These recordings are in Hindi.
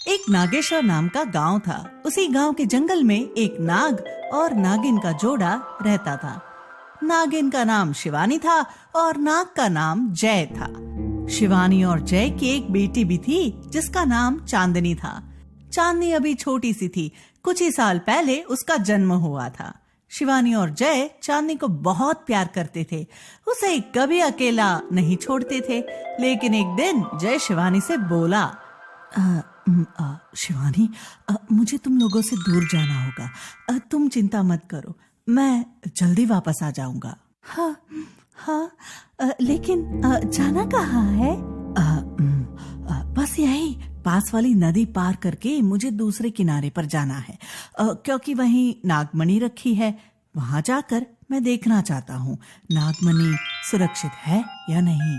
एक नागेश्वर नाम का गांव था। उसी गांव के जंगल में एक नाग और नागिन का जोड़ा रहता था। नागिन का नाम शिवानी था और नाग का नाम जय था। शिवानी और जय की एक बेटी भी थी जिसका नाम चांदनी था। चांदनी अभी छोटी सी थी, कुछ ही साल पहले उसका जन्म हुआ था। शिवानी और जय चांदनी को बहुत प्यार करते थे, उसे कभी अकेला नहीं छोड़ते थे। लेकिन एक दिन जय शिवानी से बोला, शिवानी, मुझे तुम लोगों से दूर जाना होगा। तुम चिंता मत करो, मैं जल्दी वापस आ जाऊंगा। हाँ हाँ, लेकिन जाना कहाँ है? बस यही पास वाली नदी पार करके मुझे दूसरे किनारे पर जाना है, क्योंकि वहीं नागमणि रखी है। वहां जाकर मैं देखना चाहता हूँ नागमणि सुरक्षित है या नहीं।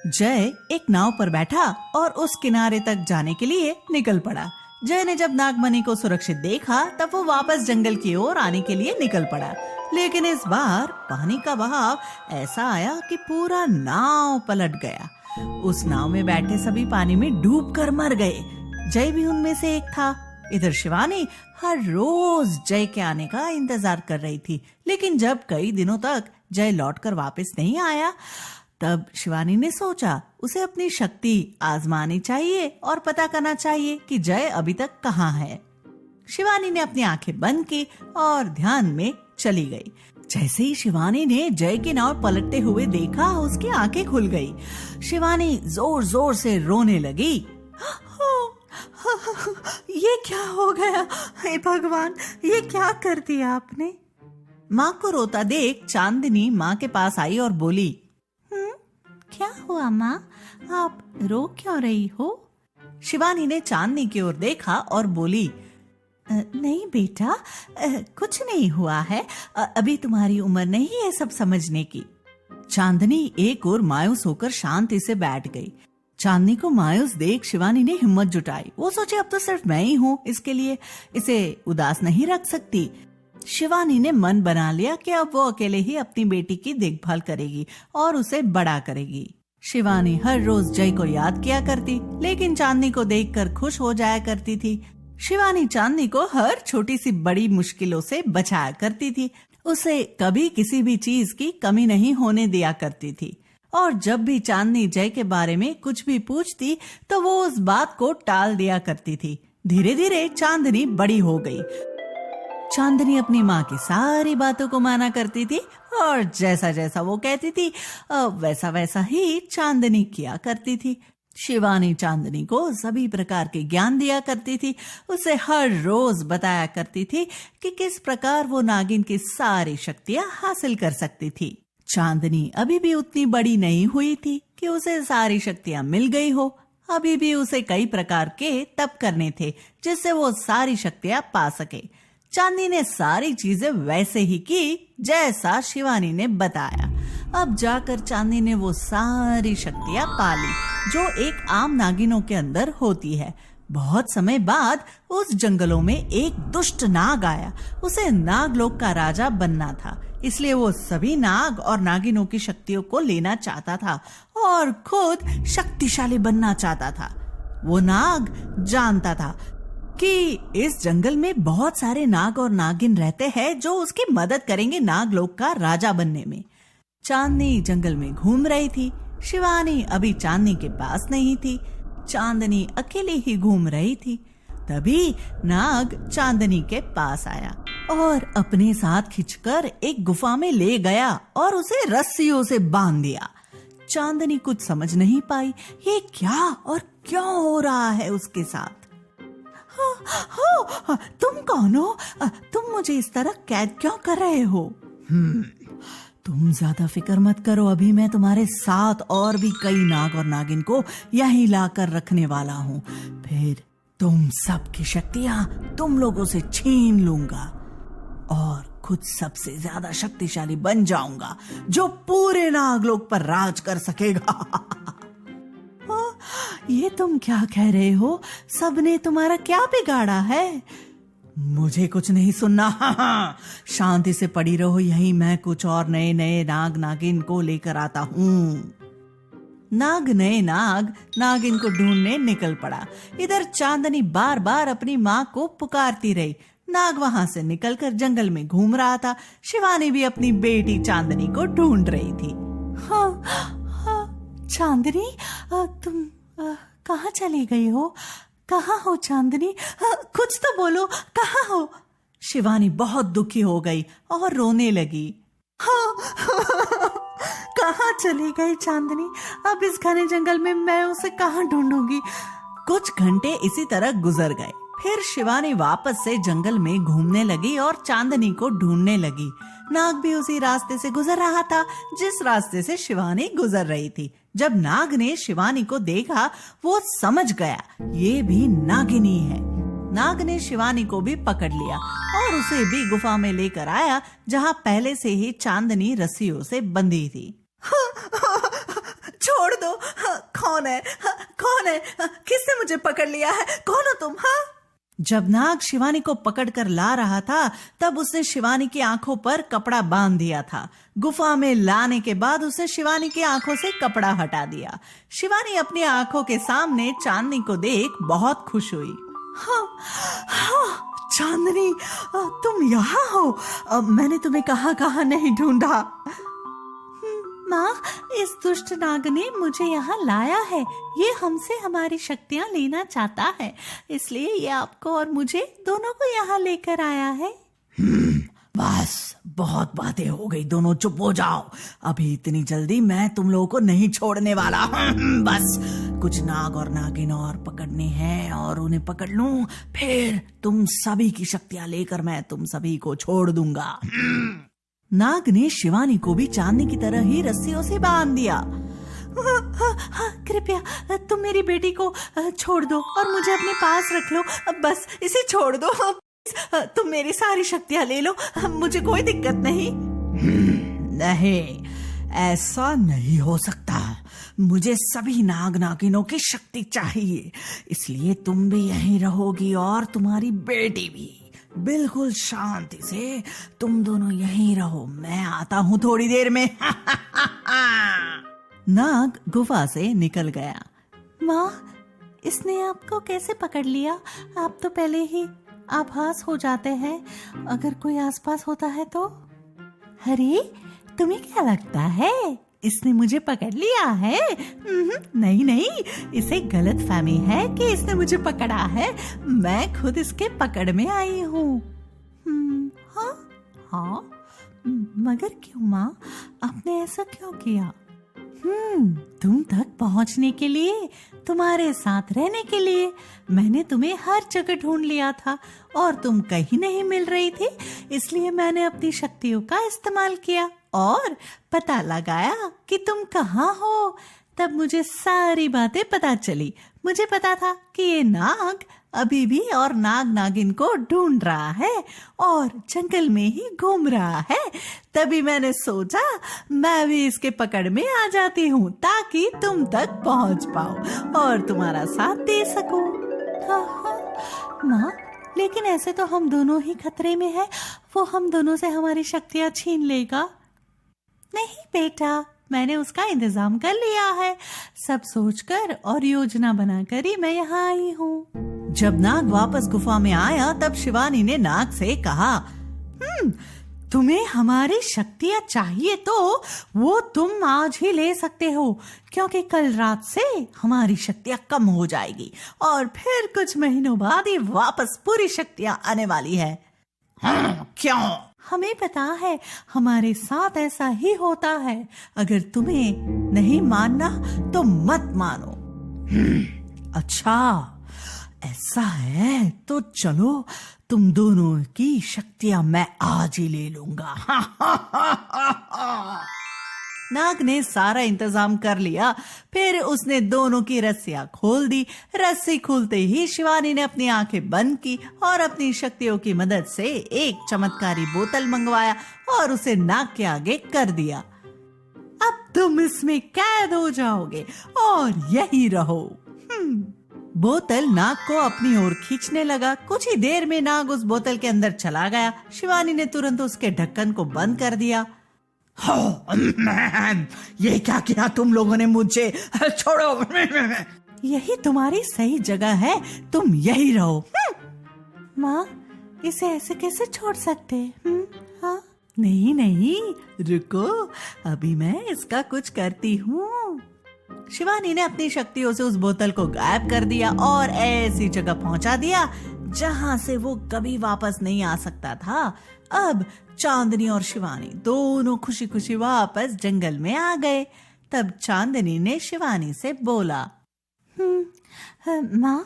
जय एक नाव पर बैठा और उस किनारे तक जाने के लिए निकल पड़ा। जय ने जब नागमणि को सुरक्षित देखा तब वो वापस जंगल की ओर आने के लिए निकल पड़ा। लेकिन इस बार पानी का बहाव ऐसा आया कि पूरा नाव पलट गया। उस नाव में बैठे सभी पानी में डूबकर मर गए। जय भी उनमें से एक था। इधर शिवानी हर रोज जय के आने का इंतजार कर रही थी, लेकिन जब कई दिनों तक जय लौटकर वापस नहीं आया, तब शिवानी ने सोचा उसे अपनी शक्ति आजमानी चाहिए और पता करना चाहिए कि जय अभी तक कहाँ है। शिवानी ने अपनी आंखें बंद की और ध्यान में चली गई। जैसे ही शिवानी ने जय की नाव पलटते हुए देखा, उसकी आंखें खुल गई। शिवानी जोर जोर से रोने लगी। ये क्या हो गया? हे भगवान, ये क्या कर दिया आपने? माँ को रोता देख चांदनी माँ के पास आई और बोली, क्या हुआ माँ, आप रो क्यों रही हो? शिवानी ने चांदनी की ओर देखा और बोली, नहीं बेटा, कुछ नहीं हुआ है, अभी तुम्हारी उम्र नहीं है सब समझने की। चांदनी एक ओर मायूस होकर शांति से बैठ गई। चांदनी को मायूस देख शिवानी ने हिम्मत जुटाई। वो सोचे अब तो सिर्फ मैं ही हूँ इसके लिए इसे उदास नहीं रख सकती। शिवानी ने मन बना लिया कि अब वो अकेले ही अपनी बेटी की देखभाल करेगी और उसे बड़ा करेगी। शिवानी हर रोज जय को याद किया करती, लेकिन चांदनी को देखकर खुश हो जाया करती थी। शिवानी चांदनी को हर छोटी सी बड़ी मुश्किलों से बचाया करती थी। उसे कभी किसी भी चीज की कमी नहीं होने दिया करती थी। और जब भी चांदनी जय के बारे में कुछ भी पूछती तो वो उस बात को टाल दिया करती थी। धीरे धीरे चांदनी बड़ी हो गई। चांदनी अपनी माँ की सारी बातों को माना करती थी और जैसा जैसा वो कहती थी वैसा वैसा ही चांदनी किया करती थी। शिवानी चांदनी को सभी प्रकार के ज्ञान दिया करती थी। उसे हर रोज बताया करती थी कि किस प्रकार वो नागिन की सारी शक्तियां हासिल कर सकती थी। चांदनी अभी भी उतनी बड़ी नहीं हुई थी कि उसे सारी शक्तियां मिल गई हो। अभी भी उसे कई प्रकार के तप करने थे जिससे वो सारी शक्तियां पा सके। चांदनी ने सारी चीजें वैसे ही की जैसा शिवानी ने बताया। अब जाकर चांदनी ने वो सारी शक्तियां पा ली जो एक आम नागिनों के अंदर होती है। बहुत समय बाद उस जंगलों में एक दुष्ट नाग आया। उसे नागलोक का राजा बनना था, इसलिए वो सभी नाग और नागिनों की शक्तियों को लेना चाहता था और खुद शक्तिशाली बनना चाहता था। वो नाग जानता था कि इस जंगल में बहुत सारे नाग और नागिन रहते हैं जो उसकी मदद करेंगे नागलोक का राजा बनने में। चांदनी जंगल में घूम रही थी। शिवानी अभी चांदनी के पास नहीं थी। चांदनी अकेली ही घूम रही थी। तभी नाग चांदनी के पास आया और अपने साथ खिंचकर एक गुफा में ले गया और उसे रस्सियों से बांध दिया। चांदनी कुछ समझ नहीं पाई ये क्या और क्यों हो रहा है उसके साथ। तुम कौन हो? तुम मुझे इस तरह कैद क्यों कर रहे हो? तुम ज्यादा फिक्र मत करो, अभी मैं तुम्हारे साथ और भी कई नाग और नागिन को यहीं लाकर रखने वाला हूँ। फिर तुम सबकी शक्तियाँ तुम लोगों से छीन लूंगा और खुद सबसे ज्यादा शक्तिशाली बन जाऊंगा जो पूरे नागलोक पर राज कर सकेगा। ये तुम क्या कह रहे हो? सबने तुम्हारा क्या बिगाड़ा है? मुझे कुछ नहीं सुनना। शांति से पड़ी रहो यहीं, मैं कुछ और नए नए नाग नागिन को लेकर आता हूँ। नए नाग नागिन को ढूंढने निकल पड़ा। इधर चांदनी बार बार अपनी माँ को पुकारती रही। नाग वहां से निकलकर जंगल में घूम रहा था। शिवानी भी अपनी बेटी चांदनी को ढूंढ रही थी। हाँ, हाँ, चांदनी, तुम कहाँ चली गई हो? कहाँ हो चांदनी? कुछ तो बोलो, कहाँ हो? शिवानी बहुत दुखी हो गई और रोने लगी। हाँ, कहाँ चली गई चांदनी? अब इस घने जंगल में मैं उसे कहाँ ढूंढूंगी? कुछ घंटे इसी तरह गुजर गए। फिर शिवानी वापस से जंगल में घूमने लगी और चांदनी को ढूंढने लगी। नाग भी उसी रास्ते से गुजर रहा था जिस रास्ते से शिवानी गुजर रही थी। जब नाग ने शिवानी को देखा, वो समझ गया ये भी नागिनी है। नाग ने शिवानी को भी पकड़ लिया और उसे भी गुफा में लेकर आया, जहाँ पहले से ही चांदनी रस्सियों से बंधी थी। छोड़ दो, कौन है? कौन है? किसने मुझे पकड़ लिया है? कौन हो तुम? हाँ? जब नाग शिवानी को पकड़कर ला रहा था, तब उसने शिवानी की आंखों पर कपड़ा बांध दिया था। गुफा में लाने के बाद उसने शिवानी की आंखों से कपड़ा हटा दिया। शिवानी अपनी आंखों के सामने चांदनी को देख बहुत खुश हुई। हाँ, हाँ, चांदनी, तुम यहाँ हो? मैंने तुम्हें कहाँ नहीं ढूंढा। माँ, इस दुष्ट नाग ने मुझे यहाँ लाया है। ये हमसे हमारी शक्तियाँ लेना चाहता है, इसलिए ये आपको और मुझे दोनों को यहाँ लेकर आया है। बस बहुत बातें हो गई, दोनों चुप हो जाओ। अभी इतनी जल्दी मैं तुम लोगों को नहीं छोड़ने वाला। बस कुछ नाग और नागिन और पकड़ने हैं और उन्हें पकड़ लूं, फिर तुम सभी की शक्तियाँ लेकर मैं तुम सभी को छोड़ दूंगा। नाग ने शिवानी को भी चांदनी की तरह ही रस्सियों से बांध दिया। कृपया तुम मेरी बेटी को छोड़ दो और मुझे अपने पास रख लो। बस इसे छोड़ दो। तुम मेरी सारी शक्तियां ले लो, मुझे कोई दिक्कत नहीं। नहीं, ऐसा नहीं हो सकता। मुझे सभी नाग नागिनों की शक्ति चाहिए, इसलिए तुम भी यहीं रहोगी और तुम्हारी बेटी भी। बिल्कुल शांति से तुम दोनों यहीं रहो, मैं आता हूँ थोड़ी देर में। नाग गुफा से निकल गया। माँ, इसने आपको कैसे पकड़ लिया? आप तो पहले ही आभास हो जाते हैं, अगर कोई आसपास होता है तो। अरे, तुम्हें क्या लगता है इसने मुझे पकड़ लिया है? नहीं, इसे गलतफहमी है कि इसने मुझे पकड़ा है। मैं खुद इसके पकड़ में आई हूँ। हाँ, मगर क्यों माँ? आपने ऐसा क्यों किया? तुम तक पहुंचने के लिए, तुम्हारे साथ रहने के लिए मैंने तुम्हें हर जगह ढूंढ लिया था और तुम कहीं नहीं मिल रही थी, इसलिए मैंने अपनी शक्तियों का इस्तेमाल किया और पता लगाया कि तुम कहाँ हो। तब मुझे सारी बातें पता चली। मुझे पता था कि ये नाग अभी भी और नाग नागिन को ढूंढ रहा है और जंगल में ही घूम रहा है। तभी मैंने सोचा मैं भी इसके पकड़ में आ जाती हूँ ताकि तुम तक पहुँच पाओ और तुम्हारा साथ दे सकूं। माँ, लेकिन ऐसे तो हम दोनों ही खतरे में हैं। वो हम दोनों से हमारी शक्तियाँ छीन लेगा। नहीं बेटा, मैंने उसका इंतजाम कर लिया है। सब सोचकर और योजना बनाकर ही मैं यहाँ आई हूँ। जब नाग वापस गुफा में आया, तब शिवानी ने नाग से कहा, तुम्हें हमारी शक्तियाँ चाहिए तो वो तुम आज ही ले सकते हो, क्योंकि कल रात से हमारी शक्तियाँ कम हो जाएगी और फिर कुछ महीनों बाद ही वापस पूरी शक्तियाँ आने वाली है। क्यों? हमें पता है, हमारे साथ ऐसा ही होता है। अगर तुम्हें नहीं मानना तो मत मानो। अच्छा, ऐसा है तो चलो, तुम दोनों की शक्तियां मैं आज ही ले लूंगा। नाग ने सारा इंतजाम कर लिया। फिर उसने दोनों की रस्सियां खोल दी। रस्सी खुलते ही शिवानी ने अपनी आंखें बंद की और अपनी शक्तियों की मदद से एक चमत्कारी बोतल मंगवाया और उसे नाग के आगे कर दिया। अब तुम इसमें कैद हो जाओगे और यही रहो। बोतल नाग को अपनी ओर खींचने लगा। कुछ ही देर में नाग उस बोतल के अंदर चला गया। शिवानी ने तुरंत उसके ढक्कन को बंद कर दिया। ये क्या किया तुम लोगों ने मुझे, छोड़ो। यही तुम्हारी सही जगह है, तुम यही रहो। माँ, इसे ऐसे कैसे छोड़ सकते? हाँ, नहीं नहीं, रुको, अभी मैं इसका कुछ करती हूँ। शिवानी ने अपनी शक्तियों से उस बोतल को गायब कर दिया और ऐसी जगह पहुंचा दिया जहां से वो कभी वापस नहीं आ सकता था। अब चांदनी और शिवानी दोनों खुशी खुशी वापस जंगल में आ गए। तब चांदनी ने शिवानी से बोला, माँ,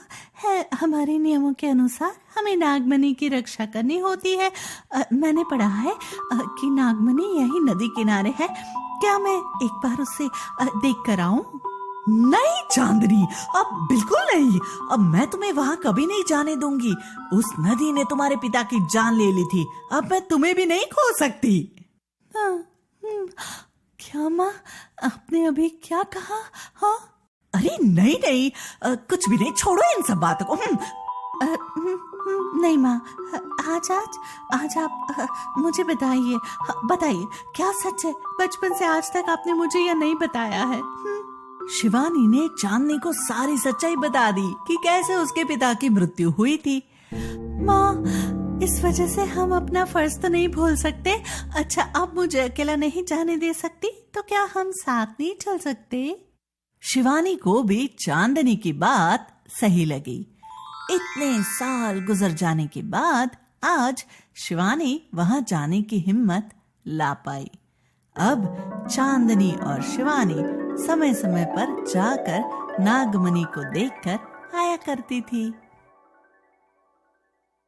हमारे नियमों के अनुसार हमें नागमणि की रक्षा करनी होती है। मैंने पढ़ा है कि नागमणि यही नदी किनारे है। क्या मैं एक बार उसे देख कर आऊं? नहीं चांदनी, अब बिल्कुल नहीं। अब मैं तुम्हें वहां कभी नहीं जाने दूंगी। उस नदी ने तुम्हारे पिता की जान ले ली थी, अब मैं तुम्हें भी नहीं खो सकती। क्या माँ, आपने अभी क्या कहा? हाँ, अरे नहीं नहीं, कुछ भी नहीं, छोड़ो इन सब बातों को। नहीं माँ, आज आप मुझे बताइए, क्या सच है? बचपन से आज तक आपने मुझे यह नहीं बताया है। शिवानी ने चांदनी को सारी सच्चाई बता दी कि कैसे उसके पिता की मृत्यु हुई थी। माँ, इस वजह से हम अपना फर्ज तो नहीं भूल सकते। अच्छा, आप मुझे अकेला नहीं जाने दे सकती, तो क्या हम साथ नहीं चल सकते? शिवानी को भी चांदनी की बात सही लगी। इतने साल गुजर जाने के बाद आज शिवानी वहां जाने की हिम्मत ला पाई। अब चांदनी और शिवानी समय समय पर जाकर नागमणि को देखकर आया करती थी।